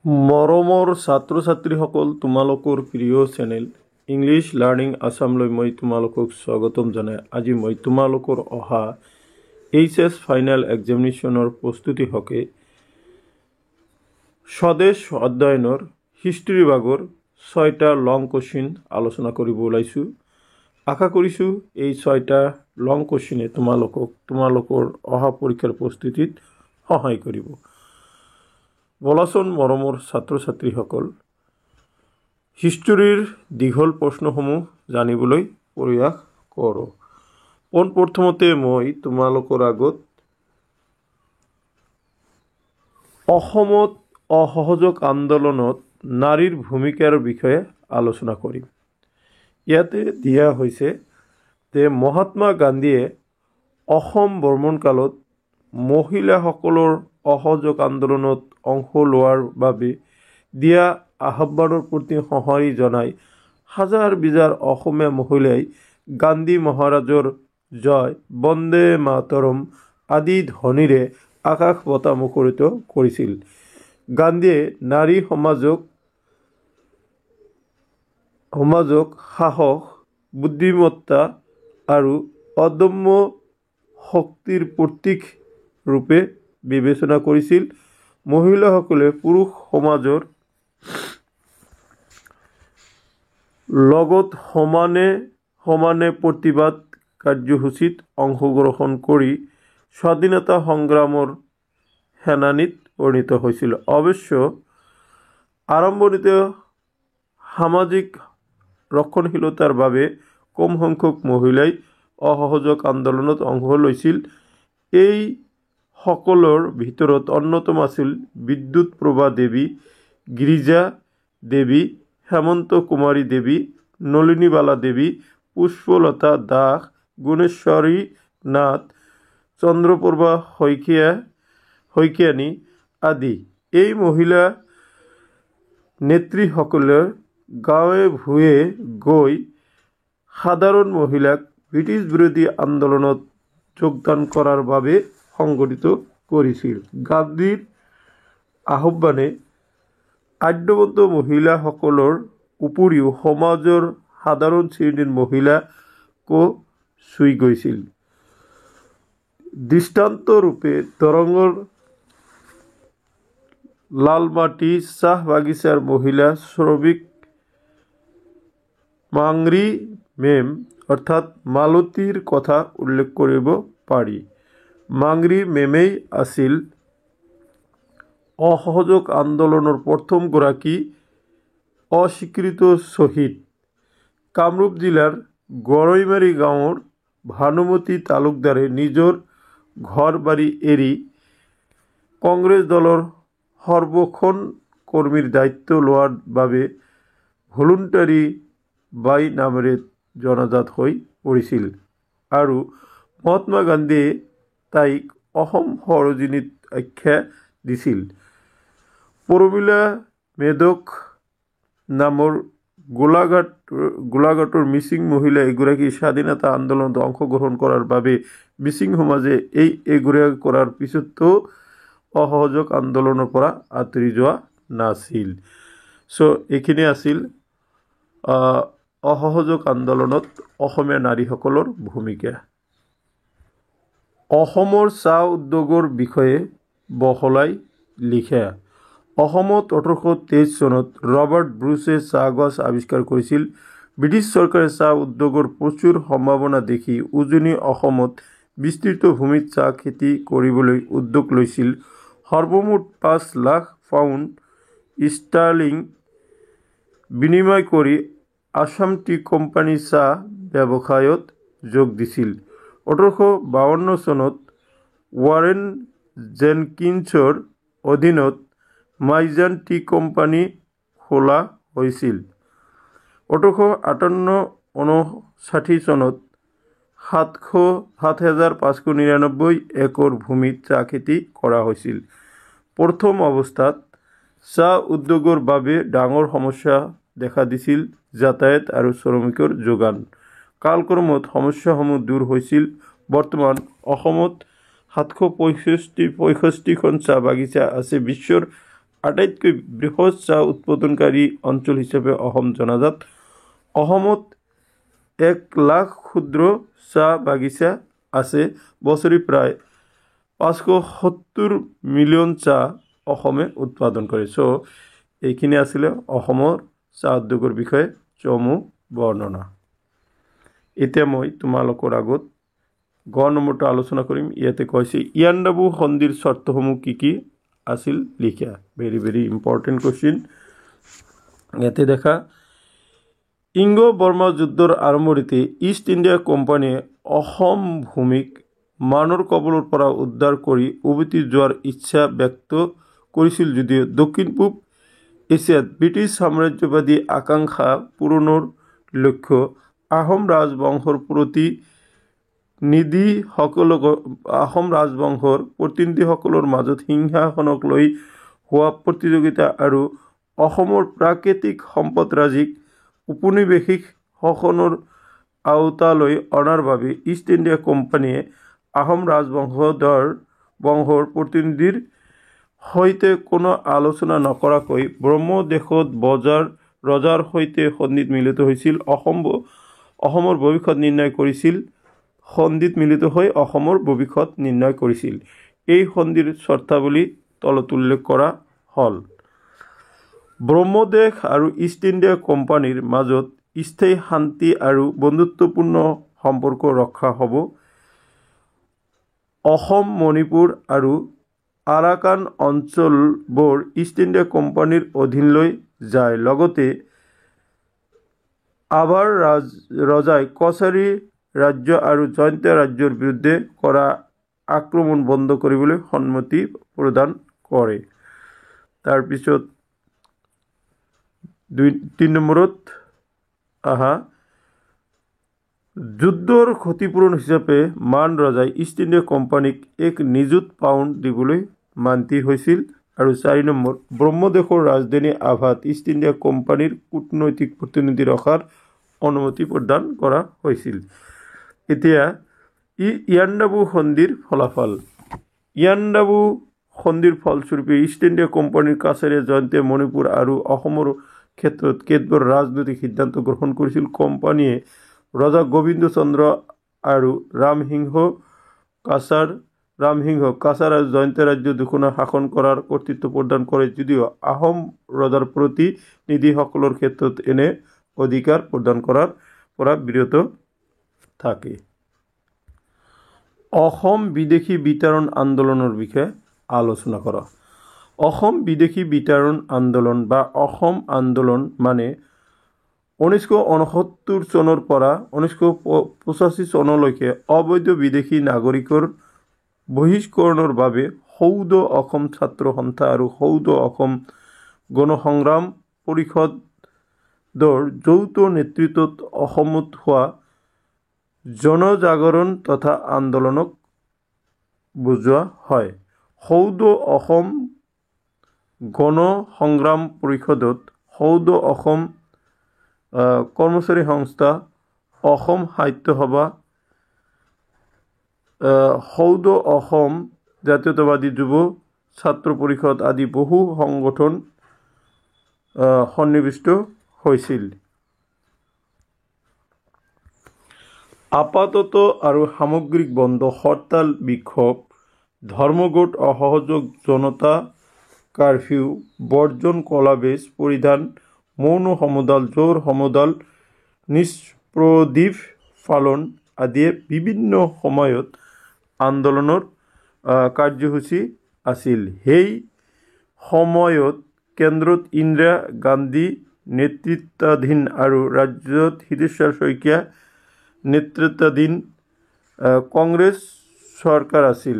মৰমৰ ছাত্ৰ ছাত্ৰীসকল, তোমালোকৰ প্ৰিয় চেনেল ইংলিছ লাৰ্ণিং আছামলৈ মই তোমালোকক স্বাগতম জনাই আজি মই তোমালোকৰ অহা এইচএছ ফাইনেল এক্সামিনেশ্যনৰ প্ৰস্তুতি হকে স্বদেশ অধ্যয়নৰ হিষ্ট্ৰী ভাগৰ 6টা লং কোশ্চিন আলোচনা কৰিব ওলাইছোঁ। আশা কৰিছোঁ এই 6টা লং কোশ্চিনে তোমালোকৰ অহা পৰীক্ষাৰ প্ৰস্তুতিত সহায় কৰিব। বলাচোন মৰমৰ ছাত্ৰ ছাত্ৰীসকল, হিষ্ট্ৰীৰ দীঘল প্ৰশ্নসমূহ জানিবলৈ প্ৰয়াস কৰোঁ। পোনপ্ৰথমতে মই তোমালোকৰ আগত অসমত অসহযোগ আন্দোলনত নাৰীৰ ভূমিকাৰ বিষয়ে আলোচনা কৰিম। ইয়াতে দিয়া হৈছে যে মহাত্মা গান্ধীয়ে অসম ভ্ৰমণকালত মহিলাসকলৰ অসহযোগ আন্দোলনত অংশ লোৱাৰ বাবে দিয়া আহ্বানৰ প্ৰতি সঁহাৰি জনাই হাজাৰ বিজাৰ অসমীয়া মহিলাই গান্ধী মহাৰাজৰ জয়, বন্দে মাতৰম আদি ধ্বনিৰে আকাশ বঁটা মুখৰিত কৰিছিল। গান্ধীয়ে নাৰী সমাজক সাহস, বুদ্ধিমত্তা আৰু অদম্য শক্তিৰ প্ৰতীক ৰূপে বিবেচনা কৰিছিল। মহিলাসকলে পুৰুষ সমাজৰ লগত সমানে প্ৰতিবাদ কাৰ্যসূচীত অংশগ্ৰহণ কৰি স্বাধীনতা সংগ্ৰামৰ সেনানীত পৰিণত হৈছিল। অৱশ্য আৰম্ভণিতে সামাজিক ৰক্ষণশীলতাৰ বাবে কম সংখ্যক মহিলাই অসহযোগ আন্দোলনত অংশ লৈছিল। এই সকলৰ ভিতৰত অন্যতম আছিল বিদ্যুৎ প্ৰভা দেৱী, গিৰিজা দেৱী, হেমন্ত কুমাৰী দেৱী, নলিনীবালা দেৱী, পুষ্পলতা দাস, গুণেশ্বৰী নাথ, চন্দ্ৰপ্ৰভা শইকীয়ানী আদি। এই মহিলা নেত্ৰীসকলে গাঁৱে ভূঞে গৈ সাধাৰণ মহিলাক ব্ৰিটিছ বিৰোধী আন্দোলনত যোগদান কৰাৰ বাবে সংগঠিত কৰিছিল। গান্ধীৰ আহ্বানে আদ্যৱন্ত মহিলাসকলৰ উপৰিও সমাজৰ সাধাৰণ শ্ৰেণীৰ মহিলাকো চুই গৈছিল। দৃষ্টান্তৰূপে দৰঙৰ লালমাটি চাহ বাগিচাৰ মহিলা শ্ৰমিক মাংৰি মেম অৰ্থাৎ মালতীৰ কথা উল্লেখ কৰিব পাৰি। মাংৰি মেমেই আছিল অসহযোগ আন্দোলনৰ প্ৰথমগৰাকী অস্বীকৃত শ্বহীদ। কামৰূপ জিলাৰ গৰৈমাৰী গাঁৱৰ ভানুমতী তালুকদাৰে নিজৰ ঘৰ বাৰী এৰি কংগ্ৰেছ দলৰ সৰ্বখন কৰ্মীৰ দায়িত্ব লোৱাৰ বাবে ভলুণ্টাৰী বাই নামেৰে জনাজাত হৈ পৰিছিল আৰু মহাত্মা গান্ধীয়ে তাইক অসম সৰোজিনীত আখ্যা দিছিল। প্ৰমীলা মেধক নামৰ গোলাঘাটৰ মিচিং মহিলা এগৰাকী স্বাধীনতা আন্দোলনত অংশগ্ৰহণ কৰাৰ বাবে মিচিং সমাজে এগৰাকী কৰাৰ পিছতো অসহযোগ আন্দোলনৰ পৰা আঁতৰি যোৱা নাছিল। এইখিনি আছিল অসহযোগ আন্দোলনত অসমীয়া নাৰীসকলৰ ভূমিকা। অসমৰ চাহ উদ্যোগৰ বিষয়ে বহলাই লিখা। অসমত 1823 চনত ৰবাৰ্ট ব্ৰুছে চাহ গছ আৱিষ্কাৰ কৰিছিল। ব্ৰিটিছ চৰকাৰে চাহ উদ্যোগৰ প্ৰচুৰ সম্ভাৱনা দেখি উজনি অসমত বিস্তৃত ভূমিত চাহ খেতি কৰিবলৈ উদ্যোগ লৈছিল। সৰ্বমুঠ 5 লাখ পাউণ্ড ষ্টাৰ্লিং বিনিময় কৰি আছাম টি কোম্পানী চাহ ব্যৱসায়ত যোগ দিছিল। 1852 চনত ৱাৰেন জেনকিন্সৰ অধীনত মাইজান টি কোম্পানী খোলা হৈছিল। 1858 চনত 7,599 একৰ ভূমিত চাহ খেতি কৰা হৈছিল। প্ৰথম অৱস্থাত চাহ উদ্যোগৰ বাবে ডাঙৰ সমস্যা দেখা দিছিল যাতায়াত আৰু শ্ৰমিকৰ যোগান। কালক্ৰমত সমস্যাসমূহ দূৰ হৈছিল। বৰ্তমান অসমত 765খন চাহ বাগিচা আছে। বিশ্বৰ আটাইতকৈ বৃহৎ চাহ উৎপাদনকাৰী অঞ্চল হিচাপে অসম জনাজাত। অসমত 1 লাখ ক্ষুদ্ৰ চাহ বাগিচা আছে। বছৰি প্ৰায় 570 মিলিয়ন চাহ অসমে উৎপাদন কৰে। এইখিনি আছিলে অসমৰ চাহ উদ্যোগৰ বিষয়ে চমু বৰ্ণনা। এতিয়া মই তোমালোকৰ আগত গ নম্বৰটো আলোচনা কৰিম। ইয়াতে কৈছে ইয়াণ্ডাবু সন্ধিৰ চৰ্তসমূহ কি কি আছিল লিখা। Very very important question. ইয়াতে দেখা ইংগ বৰ্মা যুদ্ধৰ আৰম্ভণিতে ইষ্ট ইণ্ডিয়া কোম্পানীয়ে অসম ভূমিক মানৰ কবলৰ পৰা উদ্ধাৰ কৰি উভতি যোৱাৰ ইচ্ছা ব্যক্ত কৰিছিল যদিও দক্ষিণ পূব এছিয়াত ব্ৰিটিছ সাম্ৰাজ্যবাদী আকাংক্ষা পূৰণৰ লক্ষ্য আহোম ৰাজবংশৰ প্ৰতিনিধিসকলৰ মাজত সিংহাসনক লৈ হোৱা প্ৰতিযোগিতা আৰু অসমৰ প্ৰাকৃতিক সম্পদৰাজিক উপনিৱেশিক শাসনৰ আওতালৈ অনাৰ বাবে ইষ্ট ইণ্ডিয়া কোম্পানীয়ে আহোম ৰাজবংশৰ প্ৰতিনিধিৰ সৈতে কোনো আলোচনা নকৰাকৈ ব্ৰহ্মদেশত ৰজাৰ সৈতে সন্ধিত মিলিত হৈছিল। অসমৰ ভৱিষ্যত নিৰ্ণয় কৰিছিল। এই সন্ধিৰ চৰ্তাৱলী তলত উল্লেখ কৰা হ'ল। ব্ৰহ্মদেশ আৰু ইষ্ট ইণ্ডিয়া কোম্পানীৰ মাজত স্থায়ী শান্তি আৰু বন্ধুত্বপূৰ্ণ সম্পৰ্ক ৰক্ষা হ'ব। অসম, মণিপুৰ আৰু আৰাকান অঞ্চলবোৰ ইষ্ট ইণ্ডিয়া কোম্পানীৰ অধীনলৈ যায়। লগতে আভাৰ ৰজাই কছাৰী ৰাজ্য আৰু জয়ন্ত ৰাজ্যৰ বিৰুদ্ধে কৰা আক্ৰমণ বন্ধ কৰিবলৈ সন্মতি প্ৰদান কৰে। তাৰপিছত 3 নম্বৰত যুদ্ধৰ ক্ষতিপূৰণ হিচাপে মান ৰজাই ইষ্ট ইণ্ডিয়া কোম্পানীক 1 নিযুত পাউণ্ড দিবলৈ মান্তি হৈছিল। আৰু 4 নম্বৰ ব্ৰহ্মদেশৰ ৰাজধানী আভাত ইষ্ট ইণ্ডিয়া কোম্পানীৰ কূটনৈতিক প্ৰতিনিধি ৰখাৰ অনুমতি প্ৰদান কৰা হৈছিল। এতিয়া ইয়াণ্ডাবু সন্ধিৰ ফলাফল। ইয়াণ্ডাবু সন্ধিৰ ফলস্বৰূপে ইষ্ট ইণ্ডিয়া কোম্পানীৰ কাছাৰী জয়ন্তে মণিপুৰ আৰু অসমৰ ক্ষেত্ৰত কেতবোৰ ৰাজনৈতিক সিদ্ধান্ত গ্ৰহণ কৰিছিল। কোম্পানীয়ে ৰজা গোবিন্দ চন্দ্ৰ আৰু ৰামসিংহ কাছাৰ আৰু জয়ন্ত ৰাজ্য দুখনৰ শাসন কৰাৰ কৰ্তৃত্ব প্ৰদান কৰে যদিও আহোম ৰজাৰ প্ৰতিনিধিসকলৰ ক্ষেত্ৰত এনে অধিকাৰ প্ৰদান কৰাৰ পৰা বিৰত থাকে। অসম বিদেশী বিতাড়ন আন্দোলনৰ বিষয়ে আলোচনা কৰা। অসম বিদেশী বিতাড়ন আন্দোলন বা অসম আন্দোলন মানে 1969 চনৰ পৰা 1985 চনলৈকে অবৈধ বিদেশী নাগৰিকৰ বহিষ্কৰণৰ বাবে সৌদ অসম ছাত্ৰ সন্থা আৰু সৌদ অসম গণসংগ্ৰাম পৰিষদৰ যৌথ নেতৃত্বত অসমত হোৱা জনজাগৰণ তথা আন্দোলনক বুজোৱা হয়। সৌদ অসম গণসংগ্ৰাম পৰিষদত সৌদ অসম কৰ্মচাৰী সংস্থা, অসম সাহিত্য সভা, সৌদ অসম জাতীয়তাবাদী যুৱ ছাত্ৰ পৰিষদ আদি বহু সংগঠন সন্নিৱিষ্ট হৈছিল। আপাতত আৰু সামগ্ৰিক বন্ধ, হৰতাল, বিক্ষোভ, ধৰ্মঘট, অসহযোগ, জনতা কাৰফিউ বৰ্জন, কলাবেজ পৰিধান, মৌন সমদল, জোৰ সমদল, নিষ্প্ৰদীপ পালন আদিয়ে বিভিন্ন সময়ত আন্দোলনৰ কাৰ্যসূচী আছিল। সেই সময়ত কেন্দ্ৰত ইন্দিৰা গান্ধী নেতৃত্বাধীন আৰু ৰাজ্যত হৃদয় শইকীয়া নেতৃত্বাধীন কংগ্ৰেছ চৰকাৰ আছিল।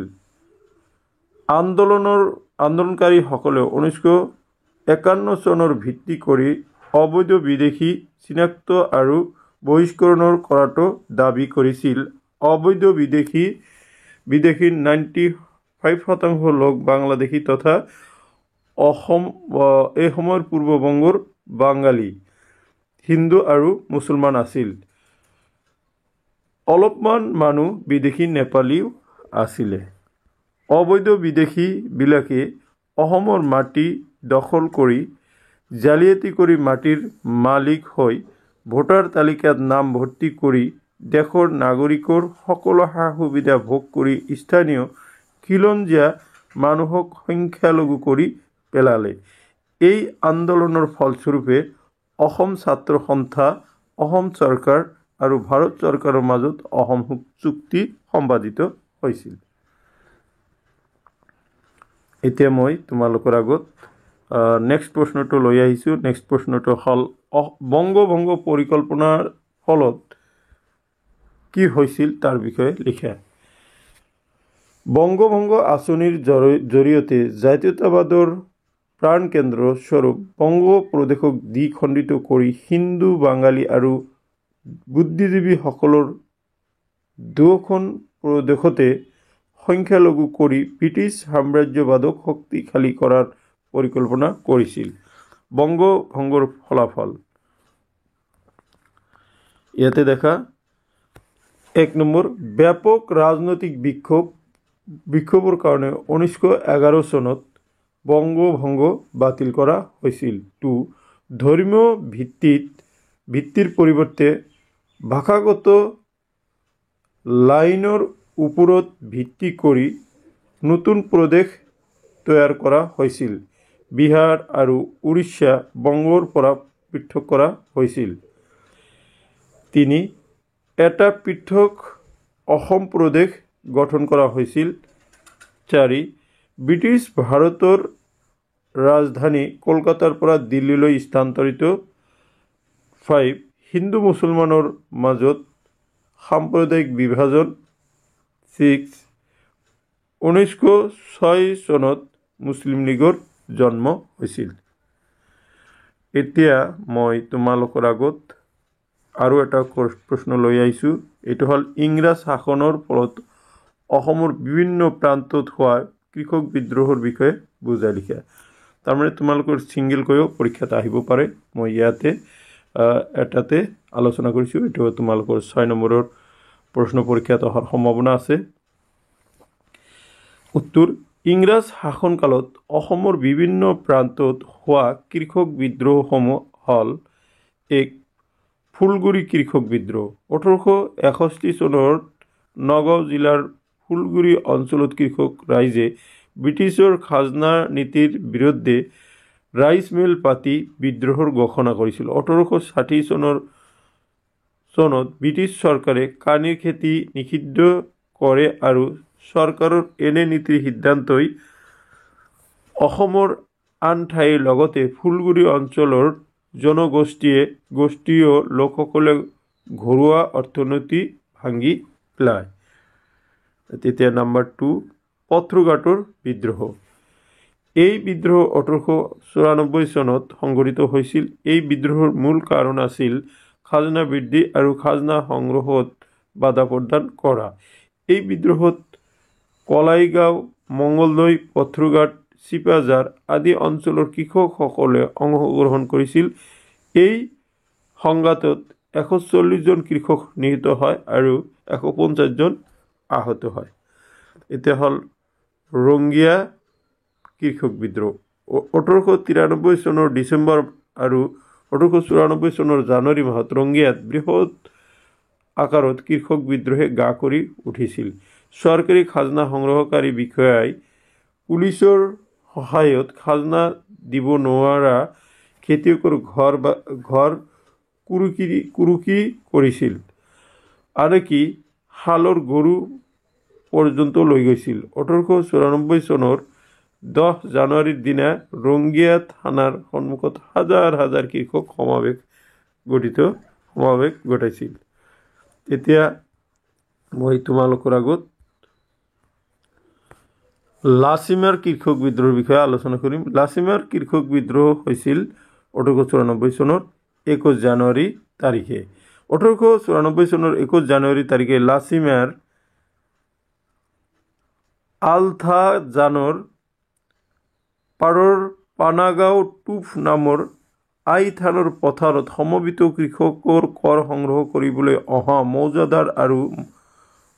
আন্দোলনকাৰীসকলে 1951 চনৰ ভিত্তি কৰি অবৈধ বিদেশী চিনাক্ত আৰু বহিষ্কৰণ কৰাটো দাবী কৰিছিল। অবৈধ বিদেশীৰ 95% লোক বাংলাদেশী তথা এই সময়ৰ পূৰ্ববংগৰ বাঙালী, হিন্দু আৰু মুছলমান আছিল। অলপমান মানুহ বিদেশী নেপালীও আছিলে। অবৈধ বিদেশীবিলাকে অসমৰ মাটি দখল কৰি জালিয়াতি কৰি মাটিৰ মালিক হৈ ভোটাৰ তালিকাত নাম ভৰ্তি কৰি দেশৰ নাগৰিকৰ সকলো সা সুবিধা ভোগ কৰি স্থানীয় খিলঞ্জীয়া মানুহক সংখ্যালঘু কৰি পেলালে। এই আন্দোলনৰ ফলস্বৰূপে অসম ছাত্ৰ সন্থা, অসম চৰকাৰ আৰু ভাৰত চৰকাৰৰ মাজত অসম চুক্তি সম্পাদিত হৈছিল। এতিয়া মই তোমালোকৰ আগত নেক্সট প্ৰশ্নটো লৈ আহিছোঁ। নেক্সট প্ৰশ্নটো হ'ল বংগভংগ পৰিকল্পনাৰ ফলত কি হৈছিল তাৰ বিষয়ে লিখা। বংগভংগ আঁচনিৰ জৰিয়তে জাতীয়তাবাদৰ প্ৰাণকেন্দ্ৰ স্বৰূপ বংগ প্ৰদেশক দ্বিখণ্ডিত কৰি হিন্দু, বাঙালী আৰু বুদ্ধিজীৱীসকলৰ দুয়োখন প্ৰদেশতে সংখ্যালঘু কৰি ব্ৰিটিছ সাম্ৰাজ্যবাদক শক্তিশালী কৰাৰ পৰিকল্পনা কৰিছিল। বংগভংগৰ ফলাফল ইয়াতে দেখা। 1 নম্বৰ, ব্যাপক ৰাজনৈতিক বিক্ষোভৰ কাৰণে 1911 চনত বংগভংগ বাতিল কৰা হৈছিল। 2, ধৰ্মীয় ভিত্তিৰ পৰিৱৰ্তে ভাষাগত লাইনৰ ওপৰত ভিত্তি কৰি নতুন প্ৰদেশ তৈয়াৰ কৰা হৈছিল। বিহাৰ আৰু উৰিষ্যা বংগৰ পৰা পৃথক কৰা হৈছিল। 3, এটা পৃথক অসম প্ৰদেশ গঠন কৰা হৈছিল। 4, ব্ৰিটিছ ভাৰতৰ ৰাজধানী কলকাতাৰ পৰা দিল্লীলৈ স্থানান্তৰিত। 5, হিন্দু মুছলমানৰ মাজত সাম্প্ৰদায়িক বিভাজন। 6, 1906 চনত মুছলিম লীগৰ জন্ম হৈছিল। এতিয়া মই তোমালোকৰ আগত আৰু এটা প্ৰশ্ন লৈ আহিছোঁ। এইটো হ'ল ইংৰাজ শাসনৰ ফলত অসমৰ বিভিন্ন প্ৰান্তত হোৱা কৃষক বিদ্ৰোহৰ বিষয়ে বুজাই লিখা। তাৰমানে তোমালোকৰ ছিংগলকৈও পৰীক্ষাত আহিব পাৰে। মই ইয়াতে এটাতে আলোচনা কৰিছোঁ। এইটো তোমালোকৰ 6 নম্বৰৰ প্ৰশ্ন পৰীক্ষাত অহাৰ সম্ভাৱনা আছে। উত্তৰ, ইংৰাজ শাসনকালত অসমৰ বিভিন্ন প্ৰান্তত হোৱা কৃষক বিদ্ৰোহসমূহ হ'ল: 1, ফুলগুৰি কৃষক বিদ্ৰোহ। 1861 চনত নগাঁও জিলাৰ ফুলগুৰি অঞ্চলত কৃষক ৰাইজে ব্ৰিটিছৰ খাজনা নীতিৰ বিৰুদ্ধে ৰাইচ মিল পাতি বিদ্ৰোহৰ ঘোষণা কৰিছিল। 1860 চনত ব্ৰিটিছ চৰকাৰে কাণীৰ খেতি নিষিদ্ধ কৰে আৰু চৰকাৰৰ এনে নীতিৰ সিদ্ধান্তই অসমৰ আন ঠাইৰ লগতে ফুলগুৰি অঞ্চলৰ জনগোষ্ঠীয় লোকসকলে ঘৰুৱা অৰ্থনীতি ভাঙি পেলায়। তেতিয়া নম্বৰ 2, পথৰুঘাটৰ বিদ্ৰোহ। এই বিদ্ৰোহ 1894 চনত সংঘটিত হৈছিল। এই বিদ্ৰোহৰ মূল কাৰণ আছিল খাজনা বৃদ্ধি আৰু খাজনা সংগ্ৰহত বাধা প্ৰদান কৰা। এই বিদ্ৰোহত কলাইগাঁও, মঙ্গলদৈ, পথৰুঘাট, চিপাঝাৰ আদি অঞ্চলৰ কৃষকসকলে অংশগ্ৰহণ কৰিছিল। এই সংঘাতত 140 জন কৃষক নিহত হয় আৰু 150 জন আহত হয়। এতিয়া হ'ল ৰংগীয়া কৃষক বিদ্ৰোহ। 1893 চনৰ ডিচেম্বৰ আৰু 1894 চনৰ জানুৱাৰী মাহত ৰংগীয়াত বৃহৎ আকাৰত কৃষক বিদ্ৰোহে গা কৰি উঠিছিল। চৰকাৰী খাজনা সংগ্ৰহকাৰী বিষয়াই পুলিচৰ সহায়ত খাজনা দিব নোৱাৰা খেতিয়কৰ ঘৰ কুৰুকি কৰিছিল, আনকি হালৰ গৰু পৰ্যন্ত লৈ গৈছিল। 1894 চনৰ 10 জানুৱাৰীৰ দিনা ৰংগীয়া থানাৰ সন্মুখত হাজাৰ হাজাৰ কৃষক সমাৱেশ ঘটাইছিল। এতিয়া মই তোমালোকৰ আগত লাচিমাৰ কৃষক বিদ্ৰোহৰ বিষয়ে আলোচনা কৰিম। লাচিমাৰ কৃষক বিদ্ৰোহ হৈছিল 1894 চনৰ 21 জানুৱাৰী তাৰিখে। 1894 চনৰ 21 জানুৱাৰী তাৰিখে লাচিমাৰ আলথাজানৰ পাৰৰ পানাগাঁও টুপ নামৰ আই থানৰ পথাৰত সমবেত কৃষকৰ কৰ সংগ্ৰহ কৰিবলৈ অহা মৌজাদাৰ আৰু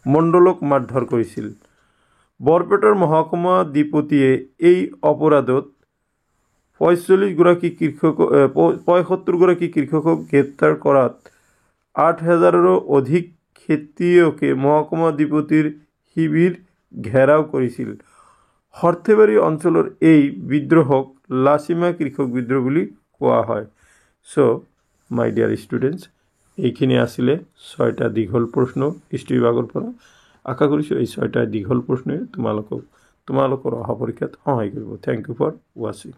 মণ্ডলক মাৰধৰ কৰিছিল। বৰপেটাৰ মহকুমা অধিপতিয়ে এই অপৰাধত পঁয়সত্তৰগৰাকী কৃষকক গ্ৰেপ্তাৰ কৰাত 8,000ৰো অধিক খেতিয়কে মহকুমা অধিপতিৰ শিবিৰ ঘেৰাও কৰিছিল। সৰ্থেবাৰী অঞ্চলৰ এই বিদ্ৰোহক লাচিমা কৃষক বিদ্ৰোহ বুলি কোৱা হয়। চ' মাই ডিয়াৰ ষ্টুডেণ্টছ, এইখিনি আছিলে 6টা দীঘল প্ৰশ্ন হিষ্ট্ৰী বিভাগৰ পৰা। আশা কৰিছোঁ এই 6টা দীঘল প্ৰশ্নই তোমালোকৰ অহা পৰীক্ষাত সহায় কৰিব। থেংক ইউ ফৰ ৱাচিং।